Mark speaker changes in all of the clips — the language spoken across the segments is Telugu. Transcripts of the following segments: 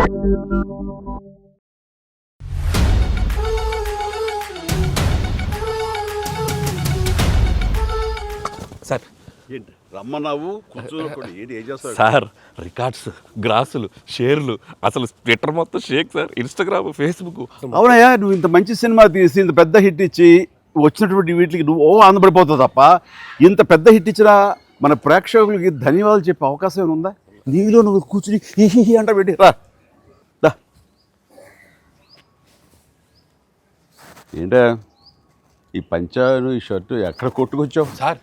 Speaker 1: సార్
Speaker 2: ఏంటి రమ్మన్నావు కూర్చోకుండా ఏంటి ఏం చేస్తావు?
Speaker 1: సార్ రికార్డ్స్, గ్రాసులు, షేర్లు, అసలు ట్విట్టర్ మొత్తం షేక్ సార్, ఇన్స్టాగ్రామ్, ఫేస్బుక్.
Speaker 2: అవునయ్యా, నువ్వు ఇంత మంచి సినిమా తీసి ఇంత పెద్ద హిట్ ఇచ్చి వచ్చినటువంటి వీటికి నువ్వు ఆనందపడిపోతావు తప్ప ఇంత పెద్ద హిట్ ఇచ్చినా మన ప్రేక్షకులకి ధన్యవాదాలు చెప్పే అవకాశం ఏమైనా ఉందా? నీలో నువ్వు కూర్చుని హీ అంట పెట్టి రా. ఏంటా ఈ పంచాను ఈ షర్టు ఎక్కడ కొట్టుకొచ్చావు
Speaker 1: సార్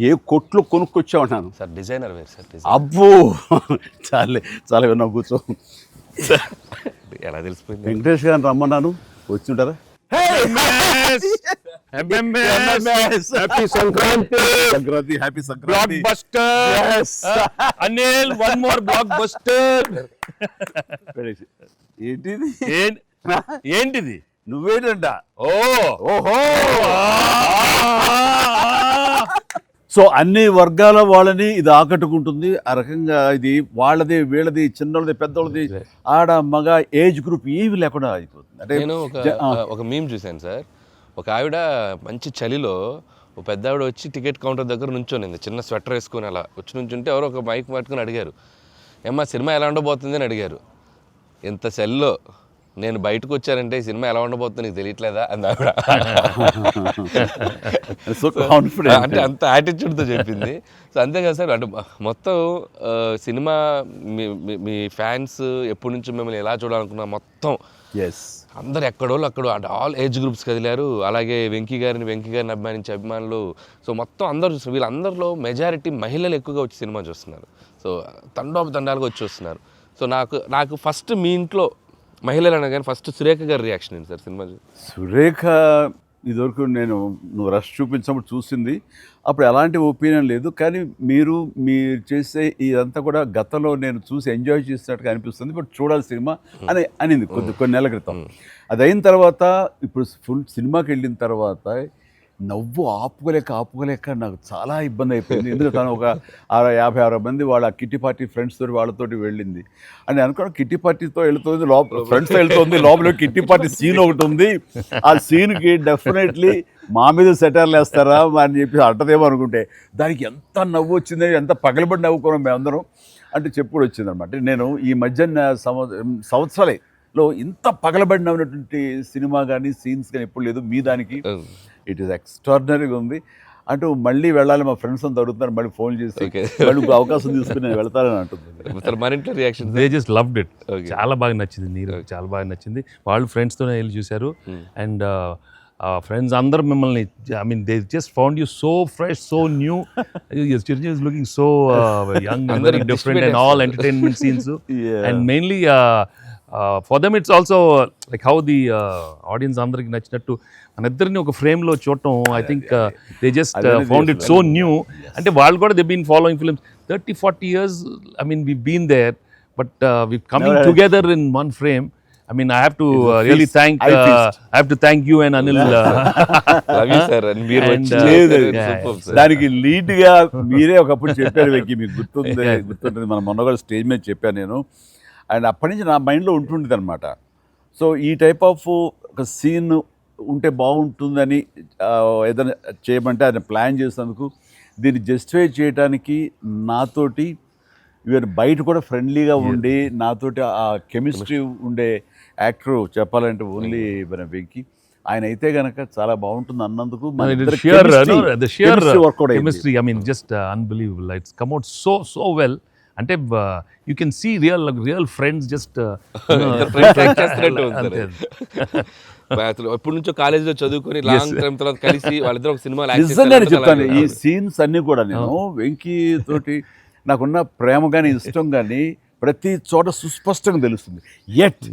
Speaker 2: ఏ కొట్లు కొనుక్కొచ్చావు అంటాను
Speaker 1: సార్, డిజైనర్ వేరు సార్.
Speaker 2: అబ్బో చాలే చాలా విన్నావు, కూర్చో.
Speaker 1: ఎలా తెలిసిపోయింది?
Speaker 2: వెంకటేష్ గారిని రమ్మన్నాను, వచ్చి ఉంటారా?
Speaker 3: Happy Sankranti.
Speaker 2: Sankranti, happy Sankranti.
Speaker 3: Anil, one more block buster.
Speaker 2: ఏంటిది?
Speaker 3: ఏంటిది?
Speaker 2: నువ్వేంటంట?
Speaker 3: ఓహో.
Speaker 2: సో అన్ని వర్గాల వాళ్ళని ఇది ఆకట్టుకుంటుంది. ఆ రకంగా ఇది వాళ్ళది, వీళ్ళది, చిన్నోళ్ళది, పెద్దోళ్ళది, ఆడ మగ ఏజ్ గ్రూప్ ఏవి లేకుండా అయిపోతుంది. అంటే
Speaker 1: నేను ఒక మీమ్ చూశాను సార్. ఒక ఆవిడ మంచి చలిలో ఒక పెద్ద ఆవిడ వచ్చి టికెట్ కౌంటర్ దగ్గర నుంచోనింది, చిన్న స్వెటర్ వేసుకొని అలా వచ్చి నుంచుంటే ఎవరో ఒక మైక్ పట్టుకుని అడిగారు, ఏమ్మా సినిమా ఎలా ఉండబోతుంది అని అడిగారు. ఎంత చలిలో నేను బయటకు వచ్చానంటే ఈ సినిమా ఎలా ఉండబోతుందో నీకు తెలియట్లేదా అంది ఆవిడ. అంటే అంత యాటిట్యూడ్తో చెప్పింది. సో అంతేకాదు సార్, అంటే మొత్తం సినిమా మీ ఫ్యాన్స్ ఎప్పటి నుంచి మిమ్మల్ని ఎలా చూడాలనుకున్నా మొత్తం అందరు ఎక్కడోళ్ళు అక్కడ ఆల్ ఏజ్ గ్రూప్స్ కదిలారు. అలాగే వెంకీ గారిని అభిమానించే అభిమానులు, సో మొత్తం అందరూ చూస్తున్నారు. వీళ్ళందరిలో మెజారిటీ మహిళలు ఎక్కువగా వచ్చి సినిమా చూస్తున్నారు. సో తండాలుగా వచ్చి చూస్తున్నారు. సో నాకు ఫస్ట్ మీ ఇంట్లో మహిళలు అనగానే ఫస్ట్ సురేఖ గారి రియాక్షన్ ఏంటి సార్ సినిమా?
Speaker 2: సురేఖ ఇదివరకు నువ్వు రష్ చూపించినప్పుడు చూసింది, అప్పుడు ఎలాంటి ఒపీనియన్ లేదు. కానీ మీరు చేసే ఇదంతా కూడా గతంలో నేను చూసి ఎంజాయ్ చేసినట్టుగా అనిపిస్తుంది, బట్ చూడాలి సినిమా అనింది కొన్ని నెలల క్రితం. అది అయిన తర్వాత ఇప్పుడు ఫుల్ సినిమాకి వెళ్ళిన తర్వాత నవ్వు ఆపుకోలేక నాకు చాలా ఇబ్బంది అయిపోయింది. ఎందుకంటే తను ఒక 50-60 మంది వాళ్ళ కిట్టి పార్టీ ఫ్రెండ్స్ తోటి వాళ్ళతోటి వెళ్ళింది. అని అనుకోవడం కిట్టి పార్టీతో వెళుతుంది, ఫ్రెండ్స్తో వెళ్తుంది, లోపల కిట్టి పార్టీ సీన్ ఒకటి ఉంది. ఆ సీన్కి డెఫినెట్లీ మా మీద సెటర్లు వేస్తారా అని చెప్పి అంటదేమో అనుకుంటే దానికి ఎంత నవ్వు వచ్చింది, ఎంత పగలబడి నవ్వుకున్నాం మేమందరం అంటే చెప్పుడు వచ్చిందనమాట. నేను ఈ మధ్య సంవత్సరాలలో ఇంత పగలబడి నవ్వినటువంటి సినిమా కానీ సీన్స్ కానీ ఎప్పుడు లేదు. మీ దానికి ఇట్ ఈస్ ఎక్స్ట్రాడినరీగా ఉంది. అంటూ మళ్ళీ వెళ్ళాలి, మా ఫ్రెండ్స్ అంతా అడుగుతున్నారు, మళ్ళీ ఫోన్ చేసి మళ్ళీ అవకాశం తీసుకుని నేను వెళ్తానని అంటుంది.
Speaker 3: They just loved it. చాలా బాగా నచ్చింది, నీరు చాలా బాగా నచ్చింది. వాళ్ళు ఫ్రెండ్స్తోనే వెళ్ళి చూశారు. అండ్ ఫ్రెండ్స్ అందరూ మిమ్మల్ని, I mean they just found you so fresh, so new. Chiranjeevi is looking so young and very different and all entertainment scenes. And mainly for them it's also like how the audience అందరికి నచ్చినట్టు మన ఇద్దరిని ఒక ఫ్రేమ్లో చూడటం, I think they just found it so new. అంటే వాళ్ళు కూడా they've been following films 30-40 years. I mean we've been there, but we've coming together in one frame. I mean I have to really thank you and Anil.
Speaker 1: Love you sir. And మీరు
Speaker 2: దానికి లీడ్గా మీరే ఒకప్పుడు చెప్పారు వెంకీ, మీకు గుర్తుంటుంది మన మొన్న కూడా స్టేజ్ మీద చెప్పాను నేను. అండ్ అప్పటి నుంచి నా మైండ్లో ఉంటుండేది అనమాట. సో ఈ టైప్ ఆఫ్ ఒక సీన్ ఉంటే బాగుంటుందని ఏదైనా చేయమంటే ఆయన ప్లాన్ చేసినందుకు, దీన్ని జస్టిఫై చేయడానికి నాతోటి ఈవెన్ బయట కూడా ఫ్రెండ్లీగా ఉండి నాతోటి ఆ కెమిస్ట్రీ ఉండే యాక్టర్ చెప్పాలంటే ఓన్లీ మన వెంకీ. ఆయన అయితే కనుక చాలా బాగుంటుంది అన్నందుకు
Speaker 3: chemistry, I mean just unbelievable. It's come out so well. అంటే you can see real friends just
Speaker 1: ఎప్పటి నుంచో కాలేజీలో చదువుకొని లాంగ్ టైం తర్వాత కలిసి వాళ్ళిద్దరు ఒక సినిమా.
Speaker 2: నిజంగానే చెప్తాను, ఈ సీన్స్ అన్నీ కూడా నేను వెంకీ తోటి నాకున్న ప్రేమ కానీ ఇష్టం కానీ ప్రతి చోట సుస్పష్టంగా తెలుస్తుంది. ఎట్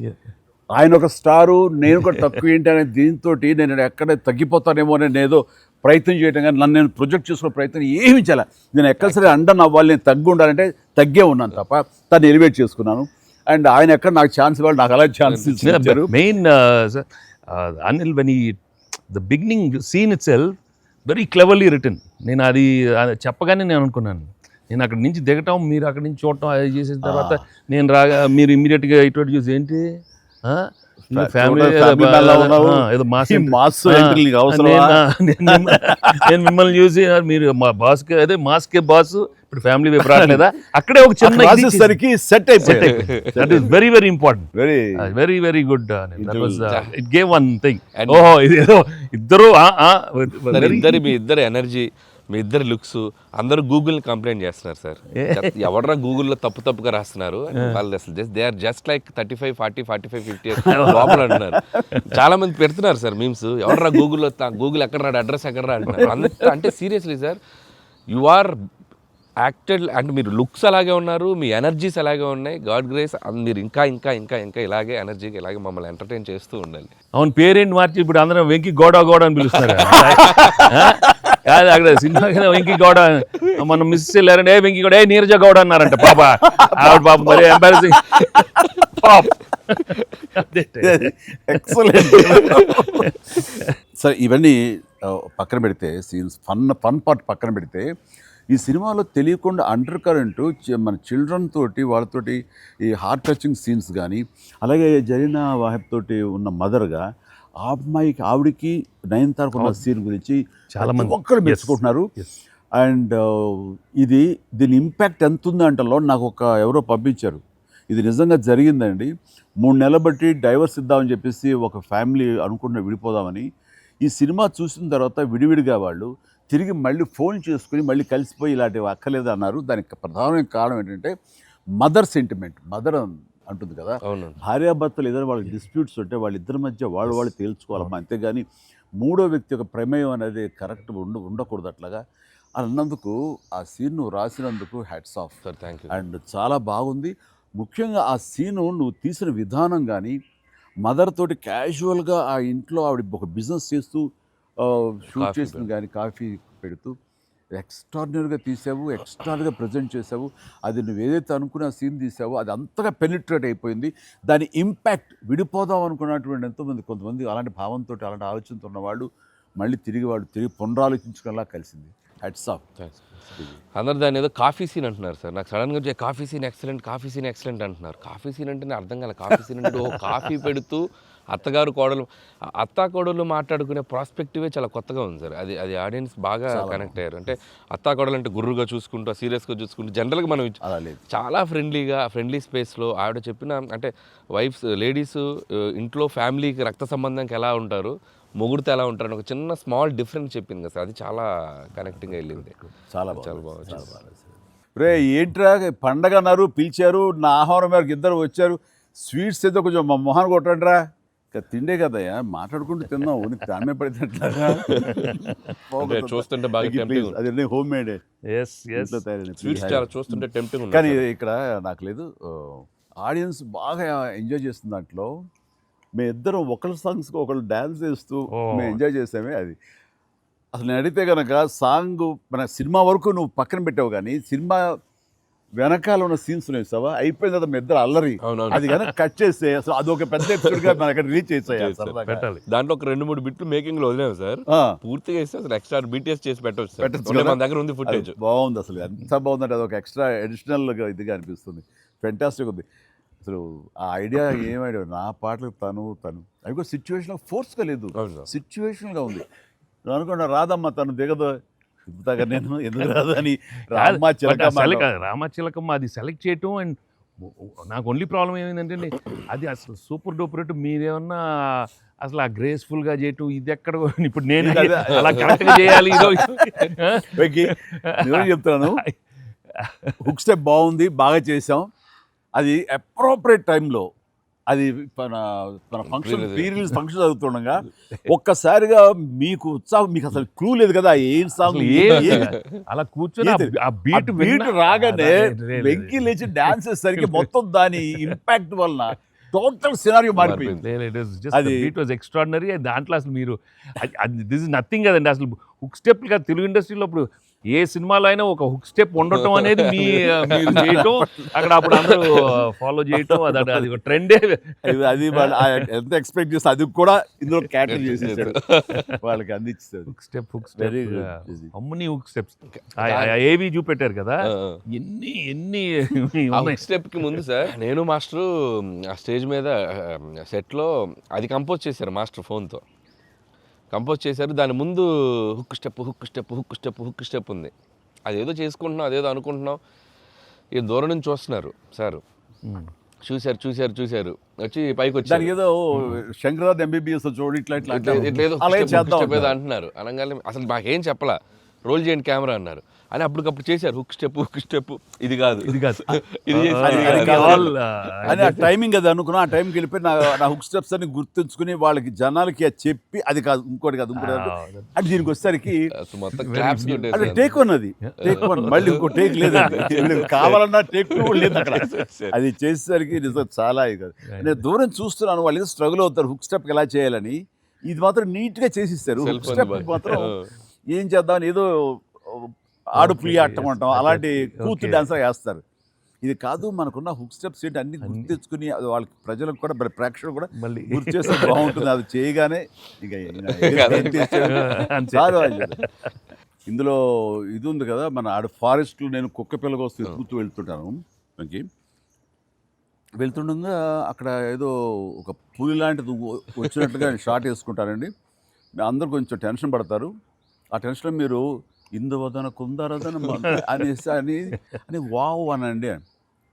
Speaker 2: ఆయన ఒక స్టారు, నేను కూడా తక్కువ ఏంటి అనే దీంతో నేను ఎక్కడ తగ్గిపోతానేమో అని ఏదో ప్రయత్నం చేయటం కానీ నన్ను నేను ప్రొజెక్ట్ చేసుకునే ప్రయత్నం ఏమి చేయాలి. నేను ఎక్కడ సరే అండను అవ్వాలి, నేను తగ్గి ఉండాలంటే తగ్గే ఉన్నాను తప్ప తను ఎలివేట్ చేసుకున్నాను. అండ్ ఆయన ఎక్కడ నాకు ఛాన్స్ ఇవ్వాలి, నాకు అలా ఛాన్స్ ఇచ్చారు.
Speaker 3: Main Anil when the beginning scene itself very cleverly written. నేను అది చెప్పగానే నేను అనుకున్నాను నేను అక్కడి నుంచి దిగటం, మీరు అక్కడి నుంచి చూడటం, అది చేసిన తర్వాత నేను రాగా మీరు ఇమ్మీడియట్గా ఇటువంటి చూసి ఏంటి ఫ్యామిలీ ఏదో
Speaker 2: మాస్ ఎంట్రీ అవసరమా?
Speaker 3: నేను మిమ్మల్ని చూసి మీరు మా బాస్కి అదే మాస్కే బాస్ ఇప్పుడు ఫ్యామిలీ వైపు రావట్లేదా, అక్కడే ఒక చిన్న
Speaker 2: సరికి సెట్ అయిపోయింది.
Speaker 3: That is very very important,
Speaker 2: very
Speaker 3: very very good. It gave one thing, ఓహో ఇది ఏదో ఇద్దరు
Speaker 1: మీ ఇద్దరు ఎనర్జీ, మీ ఇద్దరు లుక్స్, అందరూ గూగుల్ కంప్లైంట్ చేస్తున్నారు సార్. ఎవడరా గూగుల్లో తప్పుగా రాస్తున్నారు వాళ్ళు, అసలు దే ఆర్ జస్ట్ లైక్ 35, 40, 45, 50 లోపల అంటున్నారు. చాలా మంది పెడుతున్నారు సార్ మీమ్స్, ఎవడరా గూగుల్లో, గూగుల్ ఎక్కడ రాడు, అడ్రస్ ఎక్కడ రా అంటున్నారు. అంత అంటే seriously sir, you are acted అంటే మీరు లుక్స్ అలాగే ఉన్నారు, మీ ఎనర్జీస్ అలాగే ఉన్నాయి. గాడ్ గ్రేస్, మీరు ఇంకా ఇంకా ఇంకా ఇంకా ఇలాగే ఎనర్జీకి ఇలాగే మమ్మల్ని ఎంటర్టైన్ చేస్తూ ఉండాలి.
Speaker 3: అవును, పేరేంటి మార్చి ఇప్పుడు అందరం వెంకి గౌడ అని పిలుస్తారు కాదు, అక్కడ సినిమా వెంకి గౌడ, మనం మిస్ వెళ్ళారంటే వెంకి గౌడ, నీరజ గౌడ అన్నారంట పాప, ఆవిడ పాప మరి ఎంబారసింగ్.
Speaker 2: ఎక్సలెంట్. సరే, ఇవన్నీ పక్కన పెడితే, సీన్స్ ఫన్ పార్ట్ పక్కన పెడితే, ఈ సినిమాలో తెలియకుండా అండర్ కరెంట్ మన చిల్డ్రన్ తోటి వాళ్ళతోటి ఈ హార్ట్ టచింగ్ సీన్స్ కానీ, అలాగే జరీనా వాహిబ్ తోటి ఉన్న మదర్గా ఆ అమ్మాయికి ఆవిడికి నయనతారకు ఉన్న సీన్ గురించి చాలా మంది ఒక్కరు మెచ్చుకుంటున్నారు. అండ్ దీని ఇంపాక్ట్ ఎంత ఉంది అంటలో నాకు ఎవరో పంపించారు, ఇది నిజంగా జరిగిందండి. 3 నెలల బట్టి డైవర్స్ ఇద్దామని చెప్పేసి ఒక ఫ్యామిలీ అనుకుంటున్న విడిపోదామని, ఈ సినిమా చూసిన తర్వాత విడివిడిగా వాళ్ళు తిరిగి మళ్ళీ ఫోన్ చేసుకుని మళ్ళీ కలిసిపోయి ఇలాంటివి అక్కర్లేదు అన్నారు. దానికి ప్రధానమైన కారణం ఏంటంటే మదర్ సెంటిమెంట్. మదర్ అంటుంది కదా, భార్యాభర్తలు ఏదైనా వాళ్ళకి డిస్ప్యూట్స్ ఉంటే వాళ్ళిద్దరి మధ్య వాళ్ళు తేల్చుకోవాలమ్మా, అంతేగాని మూడో వ్యక్తి యొక్క ప్రమేయం అనేది కరెక్ట్ ఉండకూడదు. అట్లాగా అన్నందుకు ఆ సీన్ నువ్వు రాసినందుకు hats off
Speaker 1: sir, thank you.
Speaker 2: And చాలా బాగుంది. ముఖ్యంగా ఆ సీను నువ్వు తీసిన విధానం కానీ, మదర్ తోటి క్యాజువల్గా ఆ ఇంట్లో ఆవిడ ఒక బిజినెస్ చేస్తూ షూట్ చేసింది కానీ, కాఫీ పెడుతూ ఎక్స్ట్రాడినరీగా తీసావు, ఎక్స్ట్రాడినరీగా ప్రజెంట్ చేసావు. అది నువ్వు ఏదైతే అనుకున్న సీన్ తీసావో అది అంతగా పెనిట్రేట్ అయిపోయింది. దాని ఇంపాక్ట్ విడిపోదాం అనుకున్నటువంటి ఎంతోమంది, కొంతమంది అలాంటి భావంతో అలాంటి ఆలోచనతో ఉన్నవాళ్ళు మళ్ళీ తిరిగి పునరాలోచించుకునేలా కలిసింది. Hats off.
Speaker 1: అందరు దాన్ని ఏదో కాఫీ సీన్ అంటున్నారు సార్. నాకు సడన్గా వచ్చే కాఫీ సీన్ ఎక్సలెంట్ అంటున్నారు. కాఫీ సీన్ అంటే అర్థం కాలే. కాఫీ సీన్ అంటే కాఫీ పెడుతూ అత్తా కోడలు మాట్లాడుకునే ప్రాస్పెక్టివే చాలా కొత్తగా ఉంది సార్. అది ఆడియన్స్ బాగా కనెక్ట్ అయ్యారు. అంటే అత్తా కోడలు అంటే గుర్రుగా చూసుకుంటూ, సీరియస్గా చూసుకుంటూ, జనరల్గా మనం చాలా ఫ్రెండ్లీ స్పేస్లో ఆవిడ చెప్పిన, అంటే లేడీస్ ఇంట్లో ఫ్యామిలీకి రక్త సంబంధంకి ఎలా ఉంటారు, మొగుడితో ఎలా ఉంటారని ఒక చిన్న స్మాల్ డిఫరెన్స్ చెప్పింది కదా సార్. అది చాలా కనెక్టింగ్గా వెళ్ళింది. చాలా బాగుంది.
Speaker 2: రే ఏంట్రా పండగ అన్నారు, పిలిచారు, నా ఆహ్వానం మేరకు ఇద్దరు వచ్చారు, స్వీట్స్ ఏదో కొంచెం మా మొహాన్ని కొట్టండిరా. తిండే కదయ్యా, మాట్లాడుకుంటూ తిన్నాం, దాన్నే పడినట్లాగా
Speaker 1: చూస్తుంటే బాగా
Speaker 2: అదే హోమ్ మేడ్
Speaker 1: చూస్తుంటే టెంప్టింగ్.
Speaker 2: కానీ ఇక్కడ నాకు లేదు, ఆడియన్స్ బాగా ఎంజాయ్ చేస్తున్న దాంట్లో మేము ఇద్దరం ఒకళ్ళ సాంగ్స్కి ఒకళ్ళు డ్యాన్స్ చేస్తూ మేము ఎంజాయ్ చేసామే. అది అసలు నేను అడిగితే కనుక సాంగ్ మన సినిమా వరకు నువ్వు పక్కన పెట్టావు, కానీ సినిమా వెనకాల ఉన్న సీన్స్ వేసావా, అయిపోయిన తర్వాత మీ ఇద్దరు అల్లరి, అది కనుక కట్ చేస్తే అసలు అదొక పెద్ద ఎపిసోడ్గా మన అక్కడ రీచ్ చేసాయి.
Speaker 1: దాంట్లో ఒక 2-3 బిట్లు మేకింగ్ లో వదిలేము సార్. పూర్తిగా వేస్తే అసలు ఎక్స్ట్రా బీటీఎస్ చేసి పెట్టచ్చు. మన దగ్గర ఉంది ఫుటేజ్.
Speaker 2: బాగుంది, అసలు ఎంత బాగుందంటే అదొక ఎక్స్ట్రా అడిషనల్గా ఇదిగా అనిపిస్తుంది. ఫెంటాస్టిక్ ఉంది. అసలు ఆ ఐడియా ఏమైనా నా పాటలు తను అవి కూడా సిచ్యువేషన్ ఫోర్స్గా లేదు, సిచ్యువేషన్గా ఉంది. నువ్వు అనుకున్నా రాదమ్మా తను దిగదు, చెప్తాగా నేను ఎందుకు రాదు అని
Speaker 3: రామచిలకమ్మ అది సెలెక్ట్ చేయటం. అండ్ నాకు ఓన్లీ ప్రాబ్లం ఏమైందంటే అది అసలు సూపర్ డూపర్ రేటు, మీరేమన్నా అసలు ఆ గ్రేస్ఫుల్గా చేయటం, ఇది ఎక్కడ ఇప్పుడు నేను అలా కరెక్ట్గా చేయాలి.
Speaker 2: చెప్తాను, హుక్ స్టెప్ బాగుంది, బాగా చేసాం. అది అప్రోప్రియేట్ టైంలో, అది మన ఫంక్షన్ రిలీజ్ ఫంక్షన్ జరుగుతుండగా ఒక్కసారిగా మీకు ఉత్సాహం, మీకు అసలు క్లూ లేదు కదా ఏం సాంగ్,
Speaker 3: అలా కూర్చొని ఆ
Speaker 2: బీట్ రాగానే వెంకీ లేచి డాన్స్ చేసేసరికి మొత్తం దాని ఇంపాక్ట్ వలన టోటల్ సినారియో మారిపోయింది.
Speaker 3: అది ఇట్ వాజ్ ఎక్స్ట్రాడినరీ. దాంట్లో అసలు మీరు దిస్ ఇస్ నథింగ్ కదండి. అసలు హుక్ స్టెప్ కదా తెలుగు ఇండస్ట్రీలో ఇప్పుడు ఏ సినిమాలో అయినా ఒక హుక్ స్టెప్ ఉండటం అనేది మీరు చేయటం, అక్కడ అప్పుడు అందరూ ఫాలో చేయటం, అది ఒక ట్రెండే.
Speaker 2: అది వాళ్ళు ఎంత ఎక్స్పెక్ట్ చేస్తే అది కూడా ఇందులో క్యాటర్ చేసేసాడు, వాళ్ళకి అందించాడు.
Speaker 3: Hook step
Speaker 2: Very good.
Speaker 3: అమ్ముని హుక్ స్టెప్స్ ఏవి చూపెట్టారు కదా, ఎన్ని
Speaker 1: స్టెప్ కి ముందు సార్ నేను మాస్టరు ఆ స్టేజ్ మీద సెట్లో అది కంపోజ్ చేశారు మాస్టర్ ఫోన్తో కంపోజ్ చేశారు. దాని ముందు హుక్ స్టెప్ ఉంది. అదేదో చేసుకుంటున్నాం, అదేదో అనుకుంటున్నాం. ఈ దూరం నుంచి చూస్తున్నారు సార్, చూశారు వచ్చి పైకి వచ్చి
Speaker 2: దానికి ఏదో శంకరాద్ ఎంబీబీఎస్ చూడు ఇట్లా
Speaker 1: ఏదో అంటున్నారు. అనగానే అసలు మాకేం చెప్పలా, రోల్ చేయండి కెమెరా అన్నారు. అని అప్పటికప్పుడు చేశారు హుక్ స్టెప్, ఇది కాదు
Speaker 3: ఇది
Speaker 2: అని ఆ టైమింగ్ అది అనుకున్నా. ఆ టైంకి వెళ్ళిపోయి నా హుక్ స్టెప్స్ అని గుర్తుంచుకుని వాళ్ళకి జనాలకి అది చెప్పి అది కాదు ఇంకోటి కాదు అంటే దీనికి వచ్చేసరికి
Speaker 1: మొత్తం క్లాప్స్
Speaker 2: అంటే టేక్ వన్, అది టేక్ వన్, మళ్ళీ ఇంకో టేక్ లేదండి, కావాలన్నా టేక్ టూ లేదు అక్కడ. అది చేసేసరికి నిజం చాలా ఇది కాదు. నేను దూరం చూస్తున్నాను, వాళ్ళు ఏదో స్ట్రగుల్ అవుతారు హుక్ స్టెప్ ఎలా చేయాలని. ఇది మాత్రం నీట్గా చేసిస్తారు. హుక్ స్టెప్ మాత్రం ఏం చేద్దామని ఏదో ఆడుపులి ఆటం అంటాం, అలాంటి కూతు డాన్సర్ వేస్తారు. ఇది కాదు, మనకున్న హుక్ స్టెప్స్ ఏంటి అన్ని గుర్తు తెచ్చుకుని అది వాళ్ళకి ప్రజలకు కూడా ప్రేక్షకులు కూడా
Speaker 3: మళ్ళీ
Speaker 2: గుర్తు చేస్తే బాగుంటుంది. అది చేయగానే ఇక ఇందులో ఇది ఉంది కదా, మన ఆడ ఫారెస్ట్లో నేను కుక్క పిల్లగా వస్తే కూతూ వెళ్తుంటాను. మనకి వెళ్తుండగా అక్కడ ఏదో ఒక పులి లాంటిది వచ్చినట్టుగా షాట్ వేసుకుంటారండి. అందరూ కొంచెం టెన్షన్ పడతారు. ఆ టెన్షన్లో మీరు ఇందువదన కుందరదన అనేసి అని వావ్ అనండి.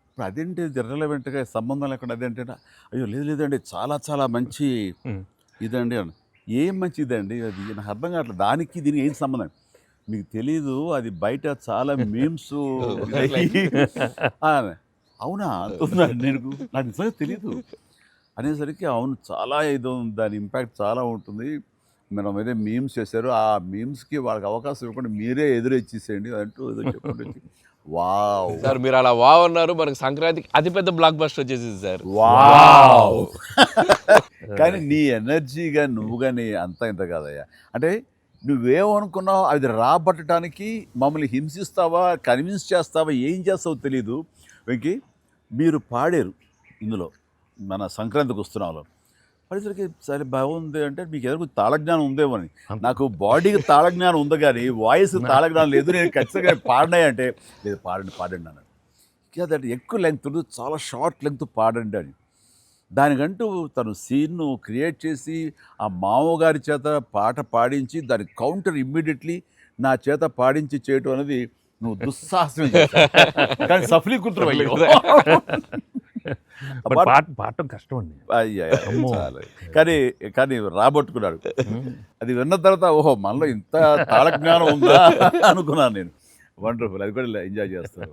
Speaker 2: ఇప్పుడు అదేంటి ఇర్రెలవెంట్గా సంబంధం లేకుండా అదేంటే, అయ్యో లేదండి చాలా చాలా మంచి ఇదండి అని. ఏం మంచిదండి అది నాకు అర్థం కావట్లేదు, దానికి దీనికి ఏం సంబంధం మీకు తెలీదు. అది బయట చాలా మీమ్స్ అవునా అంటున్నాను నేను, నాకు నిజంగా తెలీదు అనేసరికి అవును చాలా ఇది దాని ఇంపాక్ట్ చాలా ఉంటుంది. మనం ఏదో మీమ్స్ చేశారు, ఆ మీమ్స్కి వాళ్ళకి అవకాశం ఇవ్వకుండా మీరే ఎదురొచ్చేసేయండి అంటూ ఏదో చెప్పండి. వావ్
Speaker 1: సార్, మీరు అలా వావ్ అన్నారు, మనకి సంక్రాంతికి అతిపెద్ద బ్లాక్ బస్టర్ వచ్చేసింది సార్.
Speaker 2: వావ్ కానీ నీ ఎనర్జీగా నువ్వు కానీ అంత ఇంత కాదయ్యా. అంటే నువ్వేమనుకున్నావు అది రాబట్టడానికి మమ్మల్ని హింసిస్తావా, కన్విన్స్ చేస్తావా, ఏం చేస్తావో తెలీదు. వెంకీ మీరు పాడారు ఇందులో మన సంక్రాంతికి వస్తున్నాలో, పడేసరికి సరే బాగుంది అంటే మీకు ఏదో తాళజ్ఞానం ఉందేమో అని. నాకు బాడీకి తాళజ్ఞానం ఉంది కానీ వాయిస్ తాళజ్ఞానం లేదు. నేను ఖచ్చితంగా పాడినాయి అంటే లేదు పాడండి అన్నాడు. కాదంటే ఎక్కువ లెంగ్త్ చాలా షార్ట్ లెంగ్త్ పాడండి అని. దానికంటూ తను సీన్ను క్రియేట్ చేసి ఆ మామగారి చేత పాట పాడించి దాని కౌంటర్ ఇమ్మీడియట్లీ నా చేత పాడించి చేయటం అనేది నువ్వు దుస్సాహసం కానీ సఫలీకృతం.
Speaker 3: పాడటం కష్టం అండి,
Speaker 2: కానీ రాబట్టుకున్నాడు. అది విన్న తర్వాత ఓహో మనలో ఇంత తాళజ్ఞానం ఉందా అనుకున్నాను నేను. వండర్ఫుల్, అది కూడా ఎంజాయ్ చేస్తాను.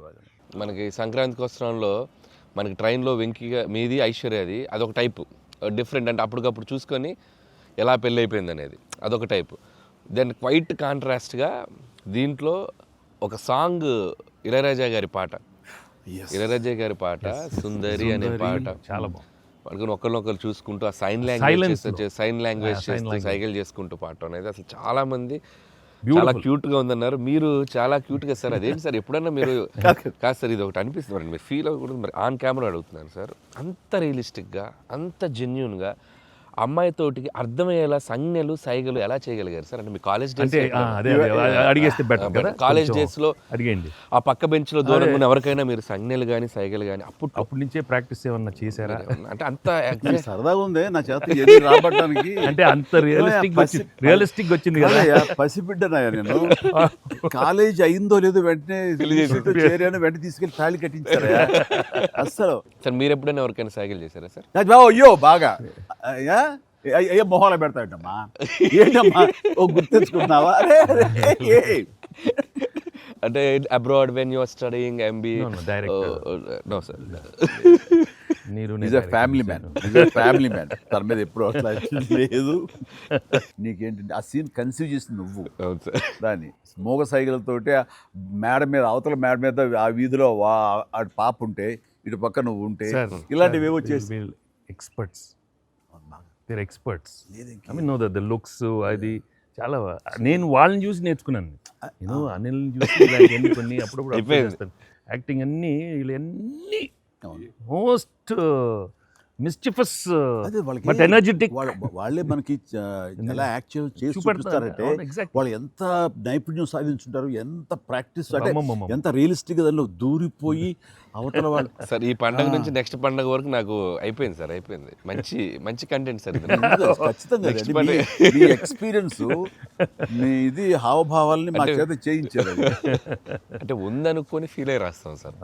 Speaker 1: మనకి సంక్రాంతికి వస్త్రంలో మనకి ట్రైన్లో వెంకీగా మీది ఐశ్వర్యది అదొక టైపు డిఫరెంట్, అంటే అప్పటికప్పుడు చూసుకొని ఎలా పెళ్ళి అయిపోయింది అనేది అదొక టైపు. దెన్ క్వైట్ కాంట్రాస్ట్గా దీంట్లో ఒక సాంగ్ ఇళయరాజా గారి పాట సుందరి అనే పాట
Speaker 3: చాలా బాగుంది.
Speaker 1: వాళ్ళకి ఒకరినొకరు చూసుకుంటూ ఆ సైన్ లాంగ్వేజ్ చేస్తూ సైకిల్ చేసుకుంటూ పాట అనేది అసలు చాలా మంది చాలా క్యూట్గా ఉందన్నారు. మీరు చాలా క్యూట్గా సార్. అదేంటి సార్ ఎప్పుడన్నా మీరు కాదు సార్, ఇది ఒకటి అనిపిస్తుంది మీరు ఫీల్ అవ్వకూడదు, మరి ఆన్ కెమెరా అడుగుతున్నాను సార్. అంత రియలిస్టిక్గా అంత జెన్యూన్గా అమ్మాయితోటికి అర్థమయ్యేలా సంజ్ఞలు సైగలు ఎలా చేయగలిగారు సార్? అంటే మీ కాలేజ్ కాలేజ్ డేస్ లో
Speaker 3: అడిగండి,
Speaker 1: ఆ పక్క బెంచ్ లో దూరంగా ఎవరికైనా మీరు సంజ్ఞలు కానీ సైగలు కానీ అప్పటి
Speaker 3: నుంచే ప్రాక్టీస్ ఏమన్నా చేశారా?
Speaker 1: అంటే అంత
Speaker 2: సరదాగా ఉంది నా చేత రాబట్టడానికి.
Speaker 3: అంటే అంత రియలిస్టిక్ వచ్చింది కదా.
Speaker 2: పసిబిడ్డనాయా నేను. కాలేజ్ అయిందో లేదో వెంటనే చేరాను, వెంటనే తీసుకెళ్ళి తాళి కట్టించారా అస్సలు.
Speaker 1: సార్ మీరు ఎప్పుడైనా ఎవరికైనా సైకిల్ చేశారా సార్?
Speaker 2: అయ్యో బాగా ఏ మొహాలు పెడతాడమ్మా, ఏంటమ్మా ఓ గుర్తించుకున్నావా?
Speaker 1: అంటే abroad when you are studying MBA? No sir,
Speaker 2: family man తన మీద ఎప్పుడు అట్లా లేదు. నీకేంటంటే ఆ సీన్ కన్సీవ్ చేసింది నువ్వు. దాన్ని మోగ సైకిల్తోటి మేడ మీద అవతల మేడ మీద ఆ వీధిలో ఆ పాప ఉంటే ఇటు పక్క నువ్వు ఉంటే ఇలాంటివి ఏవో చేసి
Speaker 3: experts. They're experts. I mean, no, the looks, అది చాలా నేను వాళ్ళని చూసి నేర్చుకున్నాను. నేను అనిల్ని చూసి ఇలాంటివన్నీ కొన్ని అప్పుడప్పుడు observe
Speaker 1: అయిపోయింది.
Speaker 3: చేస్తాను. యాక్టింగ్ అన్నీ వీళ్ళన్నీ మోస్ట్ మిస్చిఫస్
Speaker 2: అదే వాళ్ళకి
Speaker 3: బట్ ఎనర్జెటిక్
Speaker 2: వాళ్ళే మనకి ఎలా యాక్ట్ చేసి చూపిస్తారంటే వాళ్ళు ఎంత నైపుణ్యం సాధించుంటారు, ఎంత ప్రాక్టీస్ అంటే ఎంత రియలిస్టిక్ దానిలో దూరిపోయి అవతల వాళ్ళు.
Speaker 1: సార్ ఈ పండగ నుంచి నెక్స్ట్ పండగ వరకు నాకు అయిపోయింది సార్, అయిపోయింది. మంచి మంచి కంటెంట్ సార్ ఇది.
Speaker 2: ఖచ్చితంగా
Speaker 1: Next
Speaker 2: అది
Speaker 1: పండగ.
Speaker 2: మీ ఎక్స్పీరియన్స్ మీ ఇది హావభావాలని మా చేత చేయించారు. అది.
Speaker 1: అంటే ఉందనుకొని ఫీల్ అయ్యి రాస్తాం సార్.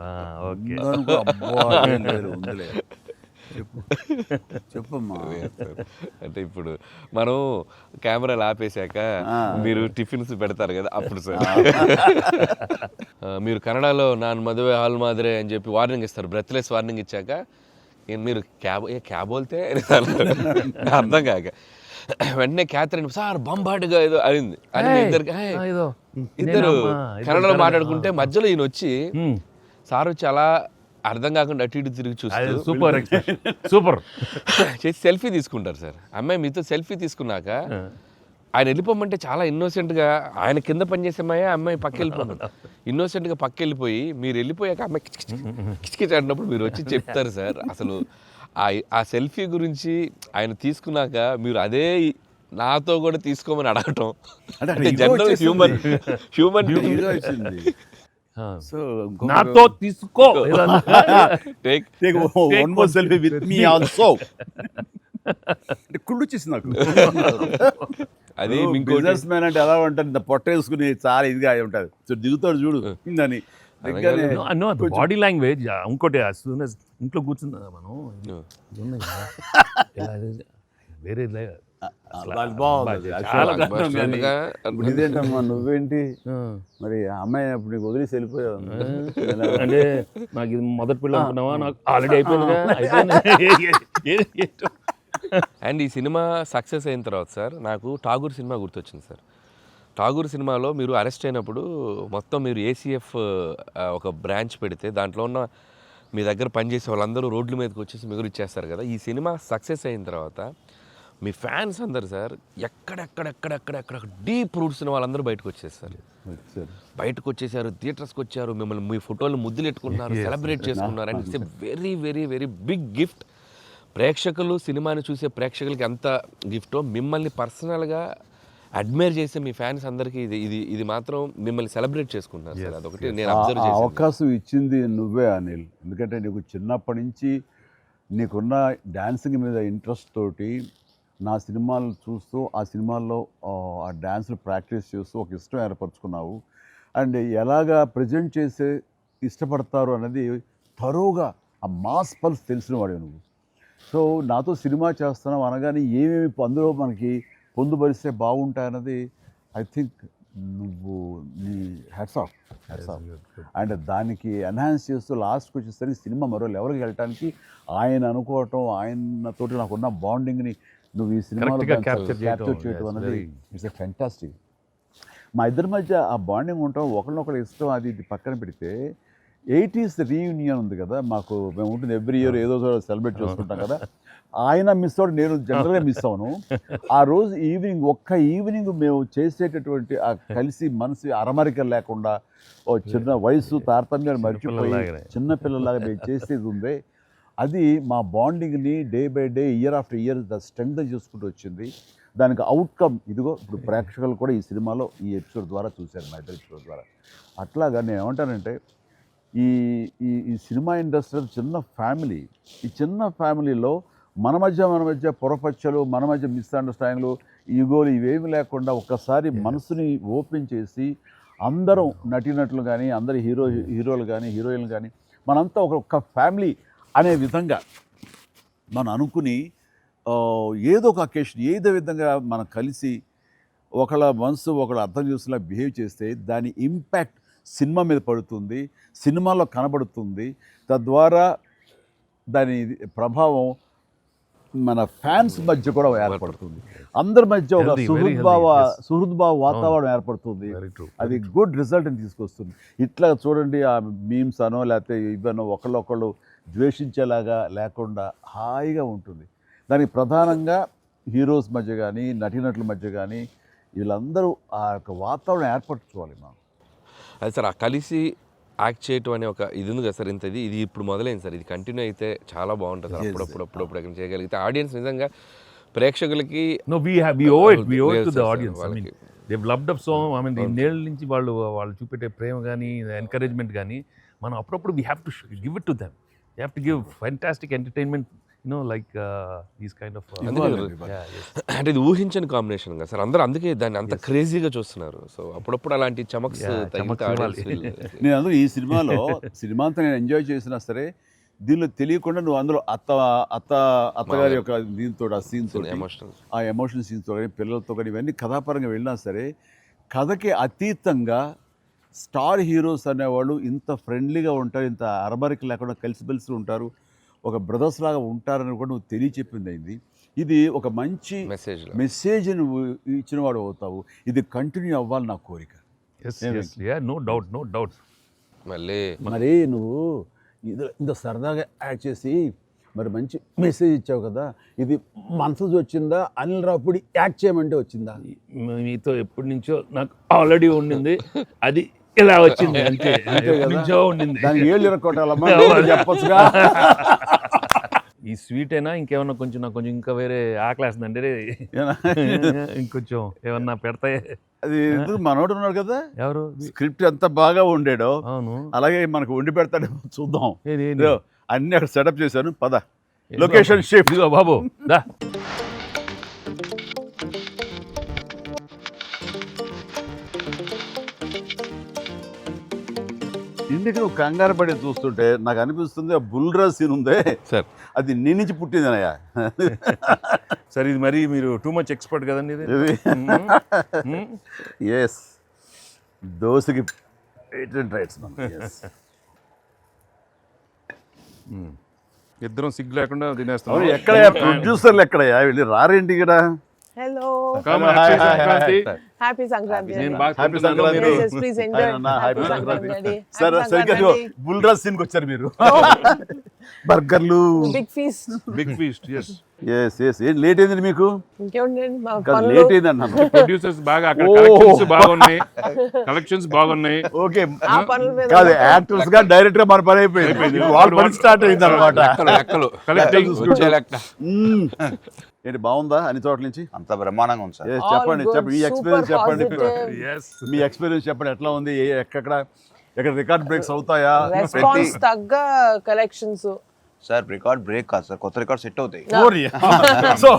Speaker 3: ఓకే.
Speaker 2: ఉందనుకో, అబ్బా, ఏం లేదు, ఉందిలే. చెప్పు చెప్పమ్మా.
Speaker 1: అంటే ఇప్పుడు మనం కెమెరాలు ఆపేశాక మీరు టిఫిన్స్ పెడతారు కదా అప్పుడు సార్. మీరు కన్నడలో నాన్ మదువే హాల్ మాదిరే అని చెప్పి వార్నింగ్ ఇస్తారు, బ్రెత్లెస్ వార్నింగ్ ఇచ్చాక మీరు క్యాబ్ బోల్తే అర్థం కాక వెంటనే క్యాథరిన్ సార్ బంబాటుగా ఏదో అయింది అని ఇద్దరు కన్నడలో మాట్లాడుకుంటే మధ్యలో ఈయన వచ్చి సార్ వచ్చి అలా అర్థం కాకుండా అటు ఇటు తిరిగి చూస్తారు,
Speaker 3: సూపర్ సూపర్
Speaker 1: చేసి సెల్ఫీ తీసుకుంటారు సార్. అమ్మాయి మీతో సెల్ఫీ తీసుకున్నాక ఆయన వెళ్ళిపోమంటే చాలా ఇన్నోసెంట్గా, ఆయన కింద పనిచేసే అమ్మాయి పక్క వెళ్ళిపోమంట ఇన్నోసెంట్గా పక్క వెళ్ళిపోయి మీరు వెళ్ళిపోయాక అమ్మాయి కిచకిచ అంటున్నప్పుడు మీరు వచ్చి చెప్తారు సార్. అసలు ఆ సెల్ఫీ గురించి ఆయన తీసుకున్నాక మీరు అదే నాతో కూడా తీసుకోమని అడగటం అంటే జనరల్ హ్యూమన్
Speaker 2: సో
Speaker 3: నాతో తీసుకో
Speaker 1: take
Speaker 2: one more selfie with me also. కుళ్ళు వచ్చేసి నాకు.
Speaker 1: అది
Speaker 2: బిజినెస్ మ్యాన్ అంటే ఎలా ఉంటుంది, ఇంత పొట్ట వేసుకుని చాలా ఇదిగా ఉంటుంది. సో దిగుతాడు చూడు అని
Speaker 3: బాడీ లాంగ్వేజ్. ఇంకోటి ఇంట్లో కూర్చున్నా మనం వేరే
Speaker 2: ఇదేంటమ్మా నువ్వేంటి మరి అమ్మాయి అప్పుడు నీకు వదిలేసి వెళ్ళిపోయావు
Speaker 3: అంటే నాకు ఇది మొదటి పిల్ల అనుకున్నావా, నాకు ఆల్రెడీ అయిపోయింది.
Speaker 1: అండ్ ఈ సినిమా సక్సెస్ అయిన తర్వాత సార్ నాకు ఠాగూర్ సినిమా గుర్తొచ్చింది సార్. ఠాగూర్ సినిమాలో మీరు అరెస్ట్ అయినప్పుడు మొత్తం మీరు ఏసీఎఫ్ ఒక బ్రాంచ్ పెడితే దాంట్లో ఉన్న మీ దగ్గర పనిచేసే వాళ్ళందరూ రోడ్ల మీదకి వచ్చేసి మిగులు ఇచ్చేస్తారు కదా. ఈ సినిమా సక్సెస్ అయిన తర్వాత మీ ఫ్యాన్స్ అందరు సార్ ఎక్కడెక్కడెక్కడెక్కడెక్కడ డీప్ రూట్స్ వాళ్ళందరూ బయటకు వచ్చేసారు, బయటకు వచ్చేసారు, థియేటర్స్కి వచ్చారు, మిమ్మల్ని మీ ఫోటోలు ముద్దులు ఎట్టుకున్నారు, సెలబ్రేట్ చేసుకున్నారు. And it's a very very very big gift. ప్రేక్షకులు సినిమాని చూసే ప్రేక్షకులకి ఎంత గిఫ్టో మిమ్మల్ని పర్సనల్గా అడ్మైర్ చేసే మీ ఫ్యాన్స్ అందరికీ ఇది ఇది ఇది మాత్రం మిమ్మల్ని సెలబ్రేట్ చేసుకుంటున్నారు సార్. అదొకటి నేను అబ్జర్వ్ చేశాను.
Speaker 2: అవకాశం ఇచ్చింది నువ్వే అనిల్. ఎందుకంటే నీకు చిన్నప్పటి నుంచి నీకున్న డ్యాన్సింగ్ మీద ఇంట్రెస్ట్ తోటి నా సినిమాలు చూస్తూ ఆ సినిమాల్లో ఆ డ్యాన్స్లు ప్రాక్టీస్ చేస్తూ ఒక ఇష్టం ఏర్పరచుకున్నావు. అండ్ ఎలాగా ప్రజెంట్ చేసే ఇష్టపడతారు అనేది తరోగా ఆ మాస్ పల్స్ తెలిసిన వాడే నువ్వు. సో నాతో సినిమా చేస్తున్నావు అనగానే ఏమేమి అందులో మనకి పొందుపరిస్తే బాగుంటాయన్నది ఐ థింక్ నువ్వు నీ హ్యాట్స్ ఆఫ్. అండ్ దానికి ఎన్హాన్స్ చేస్తూ లాస్ట్కి వచ్చేసరికి సినిమా మరో లెవెల్కి వెళ్ళటానికి ఆయన అనుకోవటం, ఆయనతోటి నాకున్న బాండింగ్ని నువ్వు ఈ సినిమాలో క్యాప్చర్ చేయటం అనేది ఇట్స్ ఎ ఫెంటాస్టిక్. మా ఇద్దరి మధ్య ఆ బాండింగ్ ఉండటం, ఒకరినొకరు ఇష్టం, అది ఇది పక్కన పెడితే 80s రీయూనియన్ ఉంది కదా మాకు, మేము ఉంటుంది ఎవ్రీ ఇయర్ ఏదో సెలబ్రేట్ చేసుకుంటాం కదా. ఆయన మిస్ అవుట్, నేను జనరల్గా మిస్ అవును. ఆ రోజు ఈవినింగ్ ఒక్క ఈవినింగ్ మేము చేసేటటువంటి ఆ కలిసి మనసు అరమరికలు లేకుండా ఓ చిన్న వయసు తారతమ్యాలు మర్చిపోయి చిన్నపిల్లలాగా మేము చేసేది ఉందే, అది మా బాండింగ్ని day by day year after year the strength చేసుకుంటూ వచ్చింది. దానికి అవుట్కమ్ ఇదిగో ఇప్పుడు ప్రేక్షకులు కూడా ఈ సినిమాలో ఈ ఎపిసోడ్ ద్వారా చూశారు, మా ఇద్దరు ఎపిసోడ్ ద్వారా. అట్లాగా నేను ఏమంటానంటే ఈ ఈ సినిమా ఇండస్ట్రీ చిన్న ఫ్యామిలీ. ఈ చిన్న ఫ్యామిలీలో మన మధ్య పొరపచ్చలు, మన మధ్య మిస్అండర్స్టాండింగ్లు, ఈగోలు ఇవేమి లేకుండా ఒక్కసారి మనసుని ఓపెన్ చేసి అందరం నటీనటులు కానీ, అందరు హీరోలు కానీ, హీరోయిన్లు కానీ మనంతా ఒక ఫ్యామిలీ అనే విధంగా మనం అనుకుని ఏదో ఒక అకేషన్ ఏదో విధంగా మనం కలిసి ఒకళ్ళ మనసు ఒకళ్ళ అర్థం చేసుకులా బిహేవ్ చేస్తే దాని ఇంపాక్ట్ సినిమా మీద పడుతుంది, సినిమాలో కనబడుతుంది. తద్వారా దాని ప్రభావం మన ఫ్యాన్స్ మధ్య కూడా ఏర్పడుతుంది, అందరి మధ్య ఒక సుహృద్భావ వాతావరణం ఏర్పడుతుంది. అది గుడ్ రిజల్ట్ని తీసుకొస్తుంది. ఇట్లా చూడండి, ఆ మీమ్స్ అనో లేకపోతే ఇవన్నో ఒకళ్ళొకళ్ళు ద్వేషించేలాగా లేకుండా హాయిగా ఉంటుంది. దానికి ప్రధానంగా హీరోస్ మధ్య కానీ, నటీనటుల మధ్య కానీ వీళ్ళందరూ ఆ యొక్క వాతావరణం ఏర్పరచుకోవాలి మనం.
Speaker 1: అది సార్ ఆ కలిసి యాక్ట్ చేయటం అనే ఒక ఇది ఉంది కదా సార్, ఇది ఇప్పుడు మొదలైంది సార్, ఇది కంటిన్యూ అయితే చాలా బాగుంటుంది సార్. అప్పుడప్పుడు ఎక్కడ చేయగలిగితే ఆడియన్స్ నిజంగా ప్రేక్షకులకి
Speaker 3: No, we owe it to the audience. I mean, they've loved up so. I mean, ఇన్నేళ్ళ నుంచి వాళ్ళు చూపెట్టే ప్రేమ కానీ ఎంకరేజ్మెంట్ కానీ మనం అప్పుడప్పుడు we have to give it to them. You have to give fantastic entertainment, like these kind of.
Speaker 1: అంటే ఇది ఊహించని కాంబినేషన్ కదా సార్, అందరూ అందుకే దాన్ని అంత క్రేజీగా చూస్తున్నారు. సో అప్పుడప్పుడు అలాంటి చమక్స్
Speaker 2: నేను అందులో ఈ సినిమాలో సినిమా అంతా నేను ఎంజాయ్ చేసినా సరే, దీనిలో తెలియకుండా నువ్వు అందులో అత్తగారి యొక్క దీంతో ఆ సీన్తో ఆ ఎమోషనల్ సీన్స్తో కానీ పిల్లలతో కానీ ఇవన్నీ కథాపరంగా వెళ్ళినా సరే, కథకి అతీతంగా స్టార్ హీరోస్ అనేవాళ్ళు ఇంత ఫ్రెండ్లీగా ఉంటారు, ఇంత అరబరికి లేకుండా కలిసిమెలిసి ఉంటారు, ఒక బ్రదర్స్ లాగా ఉంటారని కూడా నువ్వు తెలియచెప్పింది అయింది. ఇది ఒక మంచి మెసేజ్ నువ్వు ఇచ్చిన వాడు అవుతావు. ఇది కంటిన్యూ అవ్వాలి నా కోరిక.
Speaker 3: No doubt.
Speaker 2: మరి నువ్వు ఇంత సరదాగా యాక్ట్ చేసి మరి మంచి మెసేజ్ ఇచ్చావు కదా, ఇది మనసు వచ్చిందా, అనిల్ రావుపూడి యాక్ట్ చేయమంటే వచ్చిందా?
Speaker 3: మీతో ఎప్పటి నుంచో నాకు ఆల్రెడీ ఉండింది, అది ఇలా వచ్చింది అంతే. నుంచో ఉండింది,
Speaker 2: దానికి ఏళ్ళు ఇరక్కొట్టాలమ్మా చెప్పొచ్చుగా.
Speaker 3: ఈ స్వీట్ అయినా ఇంకేమన్నా కొంచెం నాకు కొంచెం ఇంకా వేరే ఆకలేస్తుందంటే ఇంకొంచెం ఏమన్నా పెడతాయి.
Speaker 2: అది మనోడు ఉన్నాడు కదా,
Speaker 3: ఎవరు
Speaker 2: స్క్రిప్ట్ ఎంత బాగా ఉండేడో
Speaker 3: అవును
Speaker 2: అలాగే మనకు వండి పెడతాడు, చూద్దాం. అన్ని అక్కడ సెటప్ చేశాను, పద లొకేషన్ షిఫ్ట్
Speaker 3: బాబు దా.
Speaker 2: ఇంటికి నువ్వు కంగారు పడి చూస్తుంటే నాకు అనిపిస్తుంది, ఆ బుల్రాజ్ సీన్ ఉందే
Speaker 1: సార్,
Speaker 2: అది నీ నుంచి పుట్టిందనయ్యా.
Speaker 3: సరే ఇది మరి మీరు టూ మచ్ ఎక్స్పర్ట్ కదండి ఇది.
Speaker 2: ఎస్, దోశకి పేటెంట్ రైట్స్.
Speaker 3: ఇద్దరం సిగ్గు లేకుండా తినేస్తాం.
Speaker 2: ఎక్కడయ్యా ప్రొడ్యూసర్లు, ఎక్కడయ్యా వెళ్ళి రారేంటి ఇక్కడ?
Speaker 4: Hello.
Speaker 3: Happy Sankranti.
Speaker 2: Happy Sankranti.
Speaker 4: Yes, please enjoy.
Speaker 2: Happy Sankranti. సరే సరిగ్గా బుల్రాజ్ సీన్ కి వచ్చారు మీరు. బర్గర్లు,
Speaker 4: Big feast.
Speaker 3: Big feast.
Speaker 2: Yes ఏం లేట్ అయింది మీకు?
Speaker 4: ఇంకేముందండి మా
Speaker 2: లేట్
Speaker 4: పనులు.
Speaker 2: అయింది అన్నాను.
Speaker 3: ప్రొడ్యూసర్స్ బాగా అక్కడ కలెక్షన్స్ బాగున్నాయి, కలెక్షన్స్ బాగున్నాయి.
Speaker 2: ఓకే,
Speaker 4: ఆ పనుల మీద
Speaker 2: కాదు యాక్టర్స్ గా డైరెక్ట్ గా మన పని అయిపోయింది, వాళ్ళ పని స్టార్ట్ అయింది అనమాట. ఏంటి బాగుందా అన్ని చోట్ల నుంచి?
Speaker 5: అంత బ్రహ్మాండంగా ఉంది సార్.
Speaker 2: చెప్పండి చెప్పండి, ఈ ఎక్స్పీరియన్స్ చెప్పండి.
Speaker 3: Yes.
Speaker 2: మీ ఎక్స్పీరియన్స్ చెప్పండి, ఎట్లా ఉంది? ఎక్కడ రికార్డ్ బ్రేక్స్ అవుతాయా?
Speaker 4: రెస్పాన్స్ తగ్గ కలెక్షన్స్.
Speaker 5: సార్ రికార్డ్ బ్రేక్ కాదు సార్, కొత్త రికార్డ్ సెట్ అవుతాయి.
Speaker 2: సో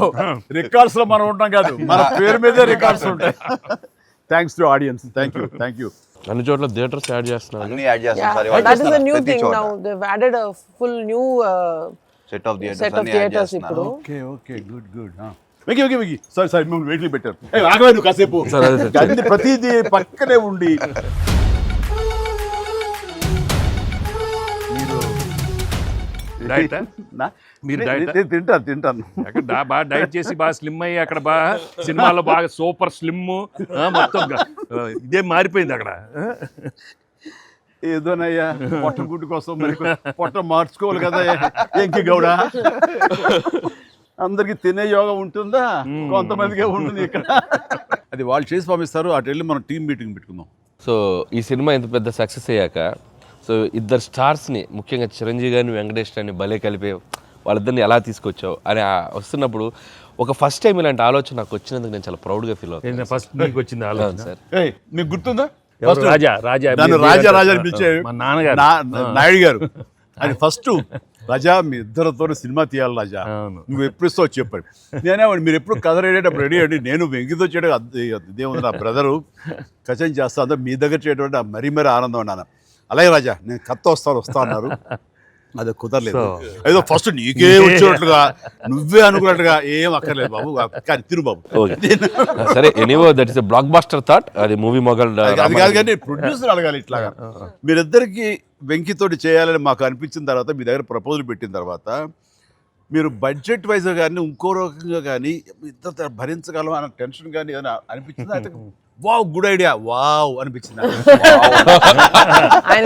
Speaker 2: రికార్డ్స్ లో మనం ఉంటాం కాదు, మన పేరు మీదే రికార్డ్స్ ఉంటాయి. Thanks to audience. Thank you.
Speaker 1: అన్ని చోట్ల థియేటర్స్ యాడ్ చేస్తున్నారు,
Speaker 5: అన్ని యాడ్ చేస్తాం sir.
Speaker 4: That is a new thing now. They've added a full new
Speaker 5: set of
Speaker 4: set of theaters ఇప్పుడు.
Speaker 2: Okay good. వెకి సారీ మిమ్మల్ని వెయిట్లు పెట్టారు. ఆగలేదు కాసేపు, అన్ని ప్రతిదీ పక్కనే ఉండి. తింటాను.
Speaker 3: అక్కడ బాగా డైట్ చేసి బాగా స్లిమ్ అయ్యి అక్కడ బాగా సినిమాలో బాగా సూపర్ స్లిమ్ మొత్తం ఇదే మారిపోయింది అక్కడ.
Speaker 2: ఏదోనయ్యా పొట్ట గుడ్డు కోసం మరి పొట్ట మార్చుకోవాలి కదా ఎంకి గౌడ. అందరికి తినే యోగం ఉంటుందా? కొంతమందికే ఉంటుంది ఇక్కడ. అది వాళ్ళు చేసి పంపిస్తారు, అటు వెళ్ళి మనం టీం మీటింగ్ పెట్టుకుందాం.
Speaker 1: సో ఈ సినిమా ఇంత పెద్ద సక్సెస్ అయ్యాక, సో ఇద్దరు స్టార్స్ని ముఖ్యంగా చిరంజీవి గారిని వెంకటేష్ గారిని భలే కలిపి వాళ్ళిద్దరిని ఎలా తీసుకొచ్చావు అని వస్తున్నప్పుడు ఒక ఫస్ట్ టైం ఇలాంటి ఆలోచన నాకు వచ్చినందుకు నేను చాలా ప్రౌడ్గా ఫీల్ అవుతాను.
Speaker 3: ఫస్ట్ మీకు వచ్చింది ఆలోచన
Speaker 1: సార్.
Speaker 2: మీకు గుర్తుందా? రాజా పిలిచే నాయుడు గారు అది ఫస్ట్, రాజా మీ ఇద్దరితో సినిమా తీయాలి రాజా, నువ్వు ఎప్పుడు ఇస్తావు చెప్పాడు. నేనే మీరు ఎప్పుడు కథ రెడేటప్పుడు రెడీ అండి, నేను వెంకితో చేయడం ఇదేముంది, నా బ్రదరు కచన్ చేస్తా, అంతా మీ దగ్గర చేయడం మరీ ఆనందం అన్నాను. అలాగే రాజా నేను కథ వస్తా అన్నారు, అది కుదరలేదు. ఏదో ఫస్ట్ నీకే వచ్చేటట్టుగా నువ్వే అనుకున్నట్టుగా ఏం అక్కర్లేదు బాబు, కానీ తిరు బాబు.
Speaker 1: సరే, anyway that is a blockbuster thought. అది మూవీ మొగల్
Speaker 2: అది కాదు, కానీ ప్రొడ్యూసర్ అడగాలి ఇట్లాగా. మీరిద్దరికి వెంకితోటి చేయాలని మాకు అనిపించిన తర్వాత, మీ దగ్గర ప్రపోజల్ పెట్టిన తర్వాత, మీరు బడ్జెట్ వైజ్ కానీ ఇంకో రకంగా కానీ ఇద్దరు భరించగలం అన్న టెన్షన్ కానీ ఏదైనా అనిపించిందా? అయితే వావ్ గుడ్ ఐడియా వావ్ అనిపించింది
Speaker 4: ఆయన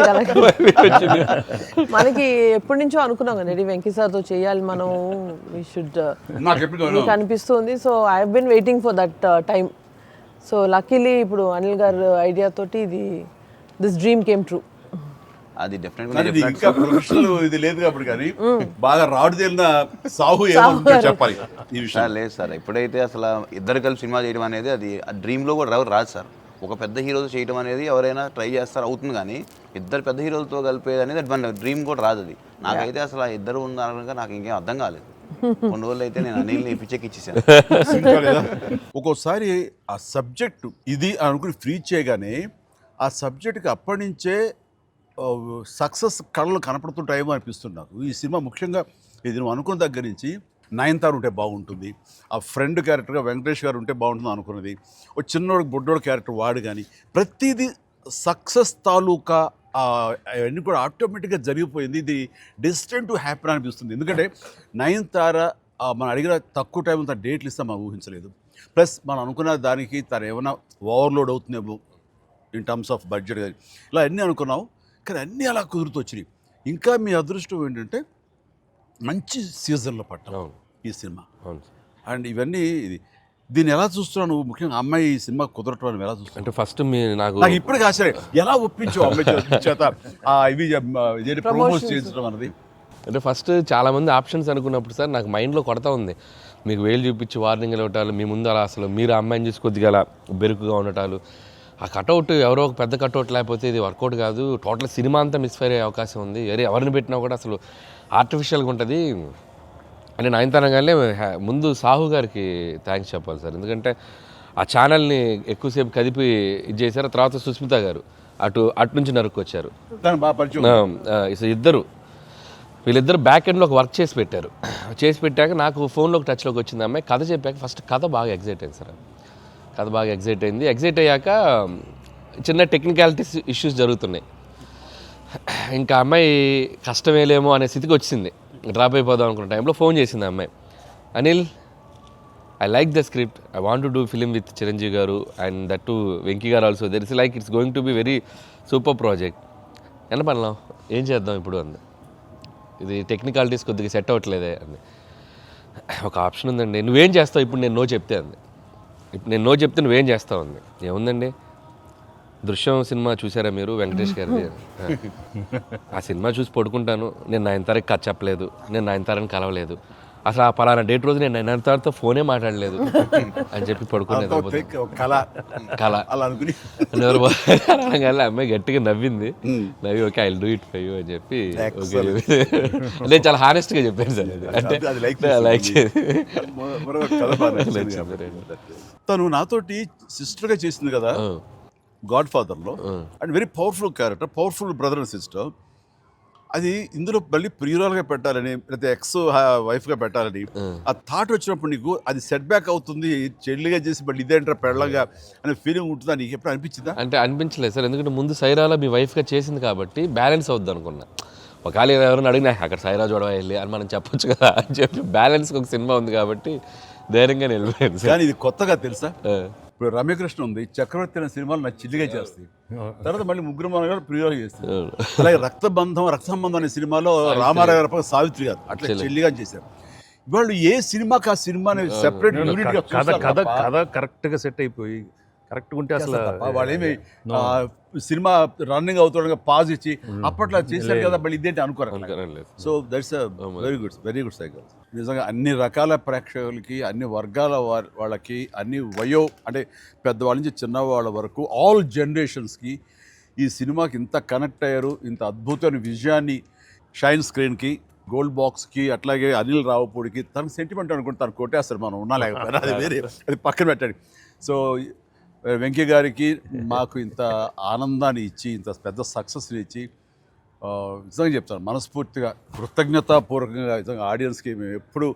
Speaker 4: మనకి ఎప్పటి నుంచో అనుకున్నాం కదండి వెంకీ సార్తో చేయాలి మనం, వి షుడ్. నాకు అనిపిస్తుంది. So I have been waiting for that time. So luckily ఇప్పుడు అనిల్ గారు ఐడియా తోటి దిస్ డ్రీమ్ కేమ్ ట్రూ.
Speaker 5: అది డెఫినెట్గా
Speaker 2: కానీ ఇది ఇంకా ప్రొఫెషనల్ ఇది లేదు కాబట్టి కానీ బాగా రాడు తేలిన సాహు ఏమో చెప్పాలి ఈ విషయం.
Speaker 5: సార్ లేదు సార్, ఎప్పుడైతే అసలు ఇద్దరు కలిసి సినిమా చేయడం అనేది అది డ్రీమ్లో కూడా రాదు సార్. ఒక పెద్ద హీరోతో చేయడం అనేది ఎవరైనా ట్రై చేస్తారు అవుతుంది, కానీ ఇద్దరు పెద్ద హీరోలతో కలిపేది అనేది అది మన డ్రీమ్ కూడా రాదు. అది నాకైతే అసలు ఆ ఇద్దరు ఉన్నారనగా నాకు ఇంకేం అర్థం కాలేదు. కొన్ని రోజులు అయితే నేను అనిల్ని పిచ్చెక్కిచ్చేసాను.
Speaker 2: ఒక్కోసారి ఆ సబ్జెక్టు ఇది అనుకుని ఫ్రీ చేయగానే ఆ సబ్జెక్ట్కి అప్పటి నుంచే సక్సెస్ కళలు కనపడుతుంటాయేమో అనిపిస్తుంది నాకు. ఈ సినిమా ముఖ్యంగా ఇది నువ్వు అనుకున్న దగ్గర నుంచి నయనతార ఉంటే బాగుంటుంది, ఆ ఫ్రెండ్ క్యారెక్టర్గా వెంకటేష్ గారు ఉంటే బాగుంటుంది అనుకున్నది, ఒక చిన్నోడు బుడ్డోడు క్యారెక్టర్ వాడు, కానీ ప్రతిదీ సక్సెస్ తాలూకా అవన్నీ కూడా ఆటోమేటిక్గా జరిగిపోయింది. ఇది డెస్టిన్ టు హ్యాపీ అనిపిస్తుంది. ఎందుకంటే నయనతార మనం అడిగిన తక్కువ టైం తన డేట్లు ఇస్తే మనం ఊహించలేదు. ప్లస్ మనం అనుకున్న దానికి తను ఏమైనా ఓవర్లోడ్ అవుతుందేమో ఇన్ టర్మ్స్ ఆఫ్ బడ్జెట్ కానీ ఇలా అన్నీ అనుకున్నాం, కానీ అన్నీ అలా కుదురుతూ వచ్చినాయి. ఇంకా మీ అదృష్టం ఏంటంటే మంచి సీజన్లో పట్టాం ఈ సినిమా. అండ్ ఇవన్నీ దీన్ని ఎలా చూస్తున్నావు నువ్వు? ముఖ్యంగా అమ్మాయి ఈ సినిమా కుదరటం అని ఎలా చూస్తావు?
Speaker 1: అంటే ఫస్ట్ నాకు
Speaker 2: ఇప్పటికి ఆశ్చర్యం, ఎలా ఒప్పించావు అమ్మాయి చేత ఇవి ప్రమోట్ చేయించడం అన్నది?
Speaker 1: అంటే ఫస్ట్ చాలామంది ఆప్షన్స్ అనుకున్నప్పుడు సార్ నాకు మైండ్లో కొడతా ఉంది, మీకు వేలు చూపించి వార్నింగ్ ఇవ్వటాలు, మీ ముందు అలా అసలు మీరు అమ్మాయిని చూసి కొద్దిగా అలా బెరుకుగా ఉండటాలు, ఆ కటౌట్ ఎవరో ఒక పెద్ద కటౌట్ లేకపోతే ఇది వర్కౌట్ కాదు, టోటల్ సినిమా అంతా మిస్ఫైర్ అయ్యే అవకాశం ఉంది, ఎవరిని పెట్టినా కూడా అసలు ఆర్టిఫిషియల్గా ఉంటుంది అని నయనతారగానే ముందు సాహు గారికి థ్యాంక్స్ చెప్పాలి సార్. ఎందుకంటే ఆ ఛానల్ని ఎక్కువసేపు కదిపి ఇది చేశారు. తర్వాత సుస్మిత గారు అటు నుంచి నరుక్కొచ్చారు. వీళ్ళిద్దరు బ్యాక్ ఎండ్లో ఒక వర్క్ చేసి పెట్టారు. చేసి పెట్టాక నాకు ఫోన్లోకి టచ్లోకి వచ్చింది అమ్మాయి. కథ చెప్పాక ఫస్ట్ కథ బాగా ఎగ్జైట్ అయింది సార్. కథ బాగా ఎగ్జైట్ అయింది. ఎగ్జైట్ అయ్యాక చిన్న టెక్నికాలిటీస్ ఇష్యూస్ జరుగుతున్నాయి. ఇంకా అమ్మాయి కష్టమేలేమో అనే స్థితికి వచ్చింది. డ్రాప్ అయిపోదాం అనుకున్న టైంలో ఫోన్ చేసింది అమ్మాయి, Anil I like the script, I want to do film with Chiranjeevi గారు అండ్ దట్ టు వెంకీ గారు also, there is like it's going to be very super project. ఎంత పడలాం, ఏం చేద్దాం ఇప్పుడు అంది. ఇది టెక్నికాలిటీస్ కొద్దిగా సెట్ అవ్వట్లేదే అంది. ఒక ఆప్షన్ ఉందండి, నువ్వేం చేస్తావు ఇప్పుడు నేను నో చెప్తే అంది. ఇప్పుడు నేను నో చెప్తే నువ్వేం చేస్తావు అంది. ఏముందండి, దృశ్యం సినిమా చూసారా మీరు వెంకటేష్ గారిది? ఆ సినిమా చూసి పడుకుంటాను, నేను నయనతారకి కథ చెప్పలేదు, నేను నయనతారని కలవలేదు, అసలు ఆ పలానా డేట్ రోజు నేను నయనతారతో ఫోనే మాట్లాడలేదు అని చెప్పి పడుకునేది. కళ అనగానే అమ్మాయి గట్టిగా నవ్వింది. నవ్వి okay I do it for you అని చెప్పి ఓకే నేను చాలా హానెస్ట్గా చెప్పాను సార్. అంటే లైక్
Speaker 2: తను నాతోటి సిస్టర్గా చేసింది కదా గాడ్ ఫాదర్లో, and very powerful character, powerful brother and sister. అది ఇందులో మళ్ళీ ప్రియురాలుగా పెట్టాలని లేకపోతే ఎక్స్ వైఫ్గా పెట్టాలని ఆ థాట్ వచ్చినప్పుడు నీకు అది సెట్ బ్యాక్ అవుతుంది, చెల్లిగా చేసి మళ్ళీ ఇదేంటారా పెళ్ళగా అనే ఫీలింగ్ ఉంటుందా నీకు ఎప్పుడు అనిపించిందా?
Speaker 1: అంటే అనిపించలేదు సార్, ఎందుకంటే ముందు సైరాలో మీ వైఫ్గా చేసింది కాబట్టి బ్యాలెన్స్ అవుద్ది అనుకున్నా. ఒకవేళ ఎవరైనా అడిగినా అక్కడ సైరా చూడవా వెళ్ళి అని మనం చెప్పొచ్చు కదా అని చెప్పి బ్యాలెన్స్కి ఒక సినిమా ఉంది కాబట్టి ధైర్యంగా వెళ్ళిపోయాను సార్.
Speaker 2: కానీ ఇది కొత్తగా తెలుసా, ఇప్పుడు రమ్యకృష్ణ ఉంది, చక్రవర్తి అనే సినిమాలు నాకు చిల్లిగా చేస్తాయి, తర్వాత మళ్ళీ ముగ్గురు మనగారు ప్రియురాలు చేస్తారు. అలాగే రక్త సంబంధం అనే సినిమాలో రామారావు గారు సావిత్రి గారు అట్లా చెల్లిగా చేశారు. వాళ్ళు ఏ సినిమాకి ఆ సినిమాని సెపరేట్
Speaker 3: కథ కరెక్ట్గా సెట్ అయిపోయి కరెక్ట్గా ఉంటే అసలు
Speaker 2: వాళ్ళేమి సినిమా రన్నింగ్ అవుతుండగా పాజ్ ఇచ్చి అప్పట్లో చేశారు కదా మళ్ళీ ఇదేంటి అనుకోరు. So that's very good cycle. నిజంగా అన్ని రకాల ప్రేక్షకులకి, అన్ని వర్గాల వాళ్ళకి, అన్ని అంటే పెద్దవాళ్ళ నుంచి చిన్నవాళ్ళ వరకు ఆల్ జనరేషన్స్కి ఈ సినిమాకి ఇంత కనెక్ట్ అయ్యారు. ఇంత అద్భుతమైన విజయాన్ని షైన్ స్క్రీన్కి, గోల్డ్ బాక్స్కి, అట్లాగే అనిల్ రావుపూడికి తనకు సెంటిమెంట్ అనుకుంటే తను కొట్టేస్తారు, మనం ఉన్నా లేకపోయినా అది వేరే, అది పక్కన పెట్టండి. సో వెంకీ గారికి మాకు ఇంత ఆనందాన్ని ఇచ్చి, ఇంత పెద్ద సక్సెస్ని ఇచ్చి నిజంగా చెప్తాను మనస్ఫూర్తిగా కృతజ్ఞతాపూర్వకంగా నిజంగా ఆడియన్స్కి మేము ఎప్పుడు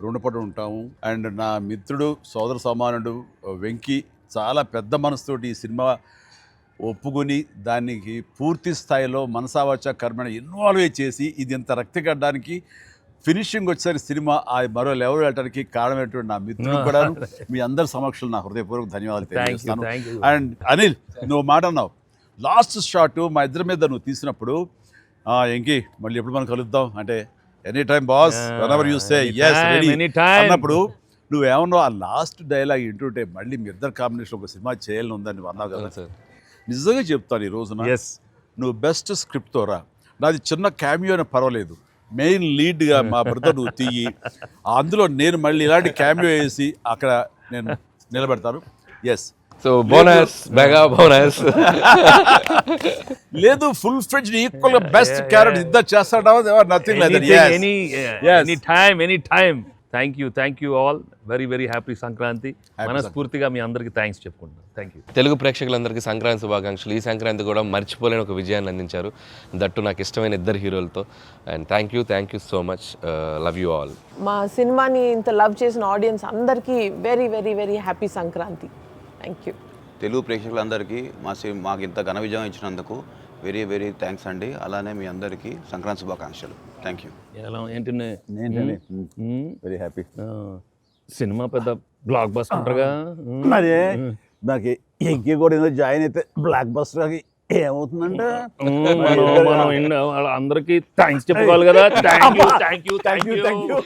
Speaker 2: రుణపడి ఉంటాము. అండ్ నా మిత్రుడు సోదర సమానుడు వెంకీ చాలా పెద్ద మనసుతోటి ఈ సినిమా ఒప్పుకొని దానికి పూర్తి స్థాయిలో మనసావాచ కర్మణ ఇన్వాల్వ్ చేసి ఇది ఇంత రక్తిగడ్డానికి ఫినిషింగ్ వచ్చేసరి సినిమా ఆ మరో లెవెల్ వెళ్ళడానికి కారణమైనటువంటి నా మిత్రుడు కూడా మీ అందరి సమక్షంలో నా హృదయపూర్వక ధన్యవాదాలు తెలియజేస్తాను. అండ్ అనిల్, నువ్వు మాట అన్నావు లాస్ట్ షాట్ మా ఇద్దరి మీద నువ్వు తీసినప్పుడు, ఎంకి మళ్ళీ ఎప్పుడు మనం కలుద్దాం అంటే any time boss, whenever you say yes ready అన్నప్పుడు నువ్వేమన్నా ఆ లాస్ట్ డైలాగ్ వింటుంటే మళ్ళీ మీ ఇద్దరు కాంబినేషన్ ఒక సినిమా చేయాలని ఉందని నువ్వు అన్నావు కదా
Speaker 1: సార్
Speaker 2: నిజంగా చెప్తాను ఈ రోజున
Speaker 3: ఎస్
Speaker 2: నువ్వు బెస్ట్ స్క్రిప్ట్తో రా నాది చిన్న క్యామియో అని పర్వాలేదు మెయిన్ లీడ్గా మా బ్రదర్ నువ్వు తీయి అందులో నేను మళ్ళీ ఇలాంటి క్యామియో వేసి అక్కడ నేను నిలబెడతాను yes
Speaker 1: so bonus mega bonus
Speaker 2: లేదు ఫుల్ ఫ్రెండ్ ఈక్వల్ గా బెస్ట్ క్యారెక్టర్ ఇద్దరు చేస్తాడా nothing like
Speaker 3: any time thank you all very happy Sankranti మనస్ఫూర్తిగా మీ అందరికి థ్యాంక్స్ చెప్పుకుంటున్నాను థ్యాంక్ యూ
Speaker 1: తెలుగు ప్రేక్షకులందరికీ సంక్రాంతి శుభాకాంక్షలు. ఈ సంక్రాంతి కూడా మర్చిపోలేని ఒక విజయాన్ని అందించారు, దట్టు నాకు ఇష్టమైన ఇద్దరు హీరోలతో. And thank you so much. Love you all.
Speaker 4: మా సినిమాని ఇంత లవ్ చేసిన ఆడియన్స్ అందరికీ very happy Sankranti. Thank you.
Speaker 5: Telugu ప్రేక్షకులందరికీ మాకు ఇంత ఘన విజయం ఇచ్చినందుకు వెరీ థ్యాంక్స్ అండి. అలానే మీ అందరికీ సంక్రాంతి శుభాకాంక్షలు. Thank you.
Speaker 3: ఎలా ఏంటి
Speaker 2: వెరీ హ్యాపీ
Speaker 3: సినిమా పెద్ద బ్లాక్ బస్టర్గా
Speaker 2: మరి నాకు ఇంకే కూడా ఏదో జాయిన్ అయితే బ్లాక్ బస్టర్ ఏమవుతుందంటే
Speaker 3: మనం అందరికీ థ్యాంక్స్ చెప్పుకోవాలి కదా. Thank you